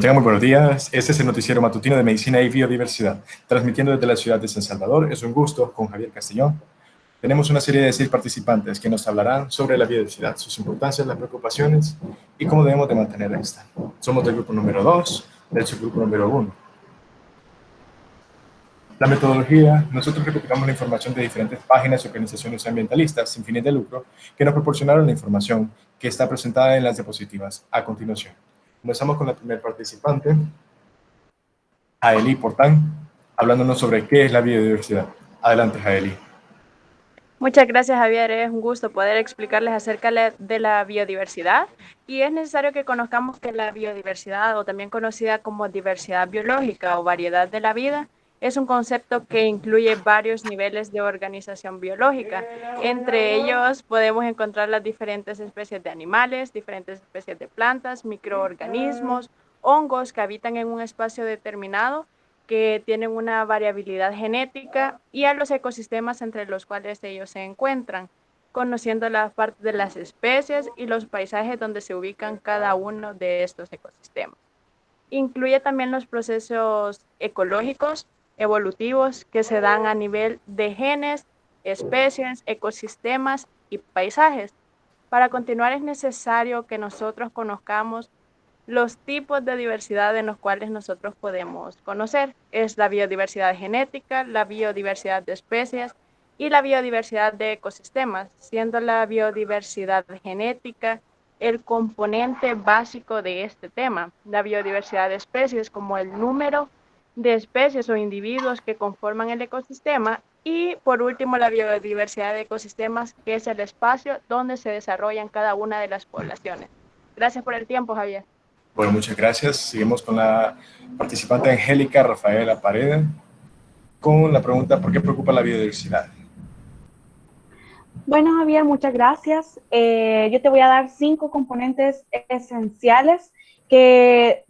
Tengan muy buenos días. Este es el noticiero matutino de Medicina y Biodiversidad, transmitiendo desde la ciudad de San Salvador. Es un gusto con Javier Castellón. Tenemos una serie de 6 participantes que nos hablarán sobre la biodiversidad, sus importancias, las preocupaciones y cómo debemos de mantener esta. Somos del grupo número 2, del subgrupo número 1. La metodología: nosotros recopilamos la información de diferentes páginas y organizaciones ambientalistas sin fines de lucro que nos proporcionaron la información que está presentada en las diapositivas a continuación. Comenzamos con la primera participante, Jaeli Portán, hablándonos sobre qué es la biodiversidad. Adelante, Jaeli. Muchas gracias, Javier. Es un gusto poder explicarles acerca de la biodiversidad, y es necesario que conozcamos que la biodiversidad, o también conocida como diversidad biológica o variedad de la vida, es un concepto que incluye varios niveles de organización biológica. Entre ellos podemos encontrar las diferentes especies de animales, diferentes especies de plantas, microorganismos, hongos que habitan en un espacio determinado, que tienen una variabilidad genética, y a los ecosistemas entre los cuales ellos se encuentran, conociendo las partes de las especies y los paisajes donde se ubican cada uno de estos ecosistemas. Incluye también los procesos ecológicos, evolutivos, que se dan a nivel de genes, especies, ecosistemas y paisajes. Para continuar es necesario que nosotros conozcamos los tipos de diversidad en los cuales nosotros podemos conocer. Es la biodiversidad genética, la biodiversidad de especies y la biodiversidad de ecosistemas, siendo la biodiversidad genética el componente básico de este tema. La biodiversidad de especies como el número de especies o individuos que conforman el ecosistema, y por último la biodiversidad de ecosistemas, que es el espacio donde se desarrollan cada una de las poblaciones. Gracias por el tiempo, Javier. Bueno, muchas gracias. Seguimos con la participante Angélica Rafaela Paredes con la pregunta: ¿por qué preocupa la biodiversidad? Bueno, Javier, muchas gracias. Yo te voy a dar 5 componentes esenciales que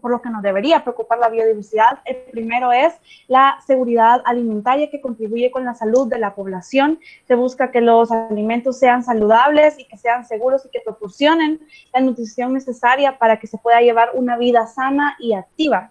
por lo que nos debería preocupar la biodiversidad. El primero es la seguridad alimentaria, que contribuye con la salud de la población. Se busca que los alimentos sean saludables y que sean seguros y que proporcionen la nutrición necesaria para que se pueda llevar una vida sana y activa.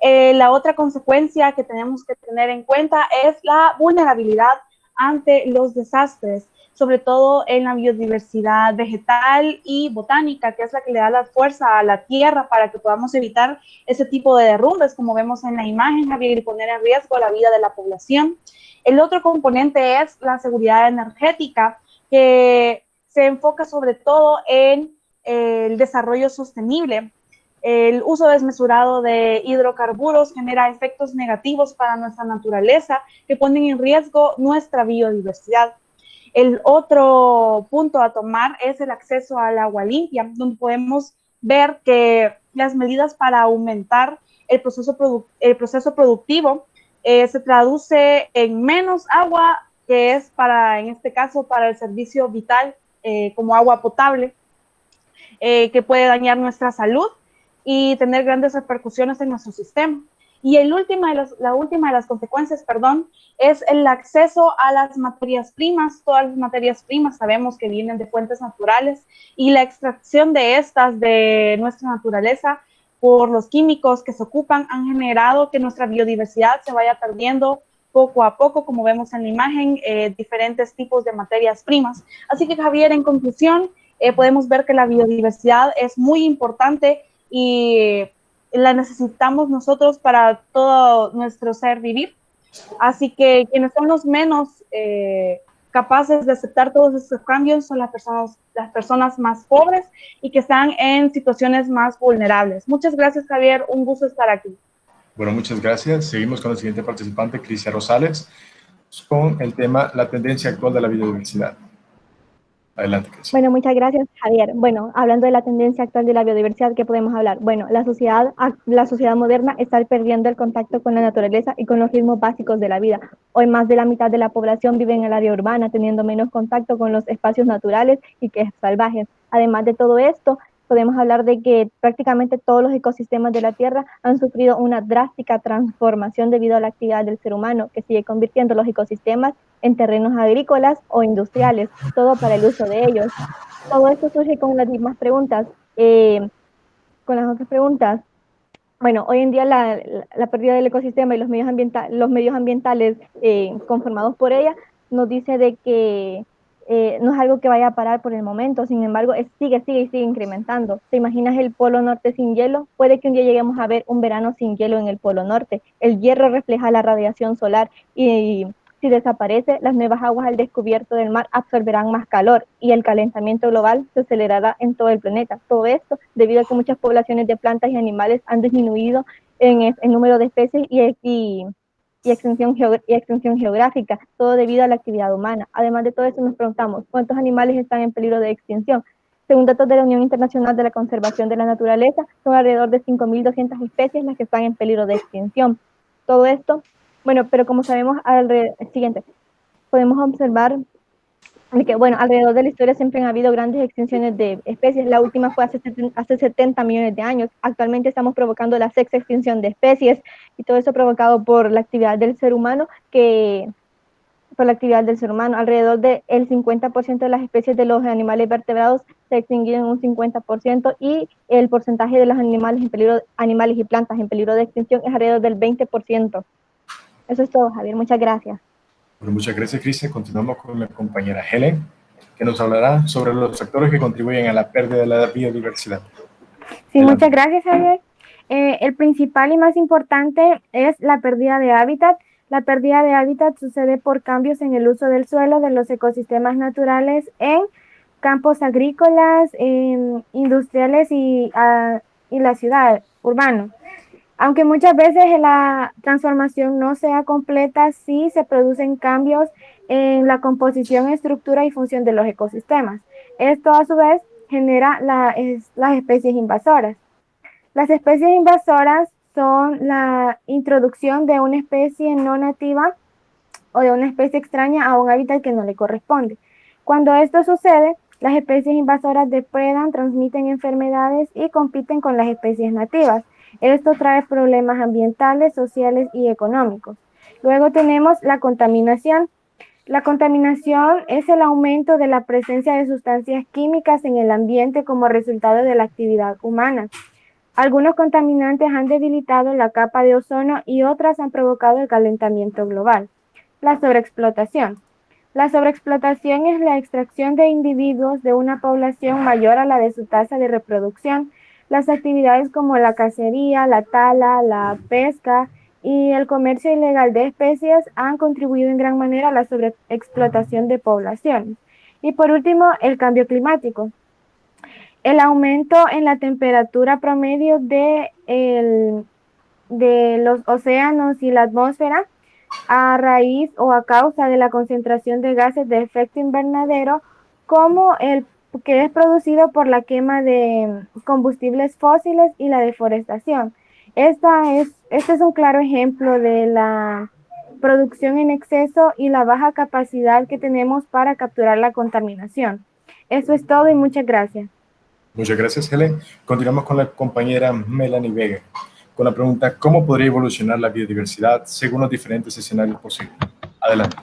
La otra consecuencia que tenemos que tener en cuenta es la vulnerabilidad ante los desastres, sobre todo en la biodiversidad vegetal y botánica, que es la que le da la fuerza a la tierra para que podamos evitar ese tipo de derrumbes, como vemos en la imagen, Javier, y poner en riesgo la vida de la población. El otro componente es la seguridad energética, que se enfoca sobre todo en el desarrollo sostenible. El uso desmesurado de hidrocarburos genera efectos negativos para nuestra naturaleza que ponen en riesgo nuestra biodiversidad. El otro punto a tomar es el acceso al agua limpia, donde podemos ver que las medidas para aumentar el proceso productivo se traduce en menos agua, que es en este caso, para el servicio vital, como agua potable, que puede dañar nuestra salud y tener grandes repercusiones en nuestro sistema. Y la última de las consecuencias, es el acceso a las materias primas. Todas las materias primas sabemos que vienen de fuentes naturales, y la extracción de estas de nuestra naturaleza por los químicos que se ocupan han generado que nuestra biodiversidad se vaya perdiendo poco a poco, como vemos en la imagen, diferentes tipos de materias primas. Así que, Javier, en conclusión, podemos ver que la biodiversidad es muy importante y la necesitamos nosotros para todo nuestro ser vivir. Así que quienes son los menos capaces de aceptar todos estos cambios son las personas más pobres y que están en situaciones más vulnerables. Muchas gracias, Javier, un gusto estar aquí. Bueno, muchas gracias. Seguimos con la siguiente participante, Crisia Rosales, con el tema: la tendencia actual de la biodiversidad. Adelante, Crisia. Bueno, muchas gracias, Javier. Bueno, hablando de la tendencia actual de la biodiversidad, ¿qué podemos hablar? Bueno, la sociedad moderna está perdiendo el contacto con la naturaleza y con los ritmos básicos de la vida. Hoy más de la mitad de la población vive en el área urbana, teniendo menos contacto con los espacios naturales y que es salvajes. Además de todo esto, podemos hablar de que prácticamente todos los ecosistemas de la Tierra han sufrido una drástica transformación debido a la actividad del ser humano, que sigue convirtiendo los ecosistemas en terrenos agrícolas o industriales, todo para el uso de ellos. Todo esto surge con las mismas preguntas, con las otras preguntas. bueno, hoy en día la pérdida del ecosistema y los medios ambientales conformados por ella nos dice de que no es algo que vaya a parar por el momento, sin embargo, sigue y sigue incrementando. ¿Te imaginas el Polo Norte sin hielo? Puede que un día lleguemos a ver un verano sin hielo en el Polo Norte. El hierro refleja la radiación solar y si desaparece, las nuevas aguas al descubierto del mar absorberán más calor y el calentamiento global se acelerará en todo el planeta. Todo esto debido a que muchas poblaciones de plantas y animales han disminuido en número de especies y extensión geográfica, todo debido a la actividad humana. Además de todo eso, nos preguntamos, ¿cuántos animales están en peligro de extinción? Según datos de la Unión Internacional de la Conservación de la Naturaleza, son alrededor de 5.200 especies las que están en peligro de extinción. Todo esto, bueno, pero como sabemos, siguiente, podemos observar que, bueno, alrededor de la historia siempre han habido grandes extinciones de especies. La última fue hace 70 millones de años. Actualmente estamos provocando la sexta extinción de especies y todo eso provocado por la actividad del ser humano, alrededor del 50% de las especies de los animales vertebrados se extinguieron en un 50% y el porcentaje de los animales y plantas en peligro de extinción es alrededor del 20%. Eso es todo, Javier. Muchas gracias. Bueno, muchas gracias, Cristian. Continuamos con la compañera Helen, que nos hablará sobre los factores que contribuyen a la pérdida de la biodiversidad. Sí, adelante. Muchas gracias, Javier. El principal y más importante es la pérdida de hábitat. La pérdida de hábitat sucede por cambios en el uso del suelo, de los ecosistemas naturales en campos agrícolas, industriales y la ciudad, urbano. Aunque muchas veces la transformación no sea completa, sí se producen cambios en la composición, estructura y función de los ecosistemas. Esto a su vez genera las especies invasoras. Las especies invasoras son la introducción de una especie no nativa o de una especie extraña a un hábitat que no le corresponde. Cuando esto sucede, las especies invasoras depredan, transmiten enfermedades y compiten con las especies nativas. Esto trae problemas ambientales, sociales y económicos. Luego tenemos la contaminación. La contaminación es el aumento de la presencia de sustancias químicas en el ambiente como resultado de la actividad humana. Algunos contaminantes han debilitado la capa de ozono y otras han provocado el calentamiento global. La sobreexplotación. La sobreexplotación es la extracción de individuos de una población mayor a la de su tasa de reproducción. Las actividades como la cacería, la tala, la pesca y el comercio ilegal de especies han contribuido en gran manera a la sobreexplotación de poblaciones. Y por último, el cambio climático. El aumento en la temperatura promedio de los océanos y la atmósfera a raíz o a causa de la concentración de gases de efecto invernadero, como el que es producido por la quema de combustibles fósiles y la deforestación. Este es un claro ejemplo de la producción en exceso y la baja capacidad que tenemos para capturar la contaminación. Eso es todo y muchas gracias. Muchas gracias, Helen. Continuamos con la compañera Melanie Vega, con la pregunta, ¿cómo podría evolucionar la biodiversidad según los diferentes escenarios posibles? Adelante.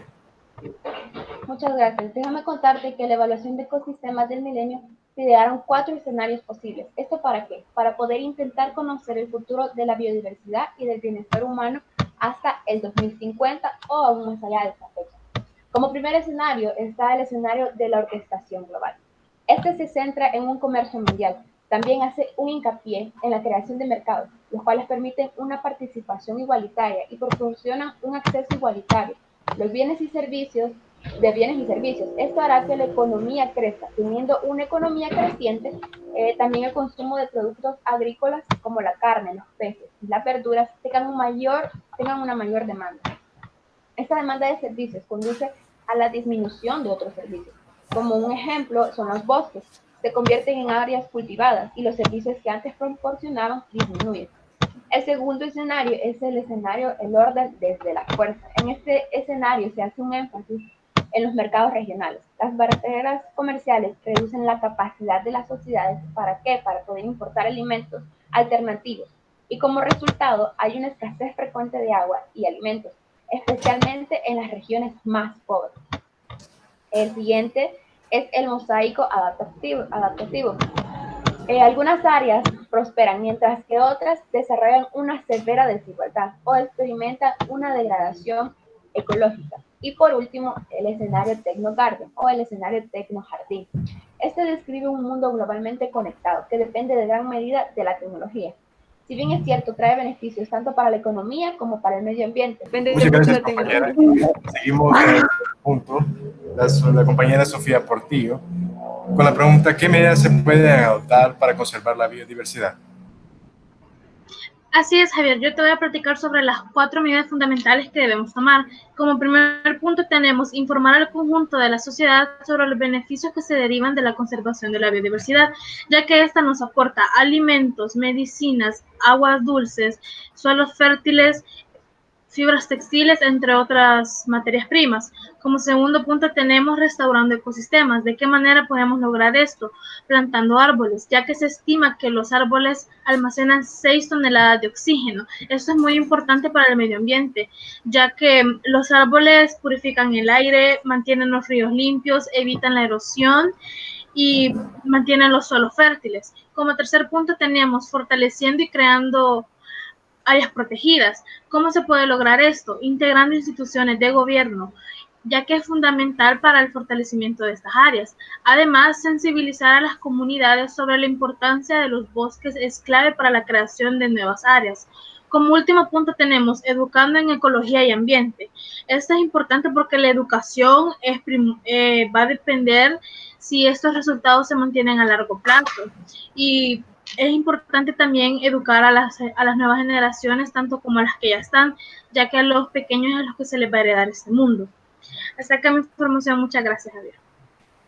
Muchas gracias. Déjame contarte que la evaluación de ecosistemas del milenio se idearon 4 escenarios posibles. ¿Esto para qué? Para poder intentar conocer el futuro de la biodiversidad y del bienestar humano hasta el 2050 o aún más allá de esta fecha. Como primer escenario está el escenario de la orquestación global. Este se centra en un comercio mundial. También hace un hincapié en la creación de mercados, los cuales permiten una participación igualitaria y proporcionan un acceso igualitario de bienes y servicios. Esto hará que la economía crezca. Teniendo una economía creciente, también el consumo de productos agrícolas como la carne, los peces y las verduras tengan una mayor demanda. Esta demanda de servicios conduce a la disminución de otros servicios. Como un ejemplo son los bosques, se convierten en áreas cultivadas y los servicios que antes proporcionaban disminuyen. El segundo escenario es el orden desde la fuerza. En este escenario se hace un énfasis en los mercados regionales. Las barreras comerciales reducen la capacidad de las sociedades. ¿Para qué? Para poder importar alimentos alternativos. Y como resultado hay una escasez frecuente de agua y alimentos, especialmente en las regiones más pobres. El siguiente es el mosaico adaptativo. Algunas áreas prosperan mientras que otras desarrollan una severa desigualdad o experimentan una degradación ecológica. Y por último, el escenario Tecnogarden o el escenario Tecnojardín. Este describe un mundo globalmente conectado que depende de gran medida de la tecnología. Si bien es cierto, trae beneficios tanto para la economía como para el medio ambiente. Muchas gracias, compañera. Seguimos en el punto. La compañera Sofía Portillo con la pregunta: ¿qué medidas se pueden adoptar para conservar la biodiversidad? Así es, Javier. Yo te voy a platicar sobre las 4 medidas fundamentales que debemos tomar. Como primer punto tenemos informar al conjunto de la sociedad sobre los beneficios que se derivan de la conservación de la biodiversidad, ya que esta nos aporta alimentos, medicinas, aguas dulces, suelos fértiles, fibras textiles, entre otras materias primas. Como segundo punto tenemos restaurando ecosistemas. ¿De qué manera podemos lograr esto? Plantando árboles, ya que se estima que los árboles almacenan 6 toneladas de oxígeno. Esto es muy importante para el medio ambiente, ya que los árboles purifican el aire, mantienen los ríos limpios, evitan la erosión y mantienen los suelos fértiles. Como tercer punto tenemos fortaleciendo y creando áreas protegidas. ¿Cómo se puede lograr esto? Integrando instituciones de gobierno, ya que es fundamental para el fortalecimiento de estas áreas. Además, sensibilizar a las comunidades sobre la importancia de los bosques es clave para la creación de nuevas áreas. Como último punto tenemos educando en ecología y ambiente. Esto es importante porque la educación va a depender si estos resultados se mantienen a largo plazo. Y es importante también educar a las nuevas generaciones, tanto como a las que ya están, ya que a los pequeños es a los que se les va a heredar este mundo. Hasta acá mi información. Muchas gracias, Javier.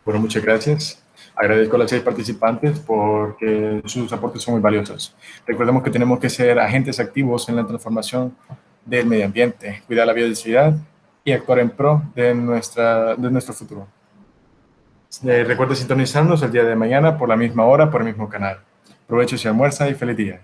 Bueno, muchas gracias. Agradezco a las 6 participantes porque sus aportes son muy valiosos. Recordemos que tenemos que ser agentes activos en la transformación del medio ambiente, cuidar la biodiversidad y actuar en pro de nuestro futuro. Recuerda sintonizarnos el día de mañana por la misma hora, por el mismo canal. Provecho si almuerza y feliz día.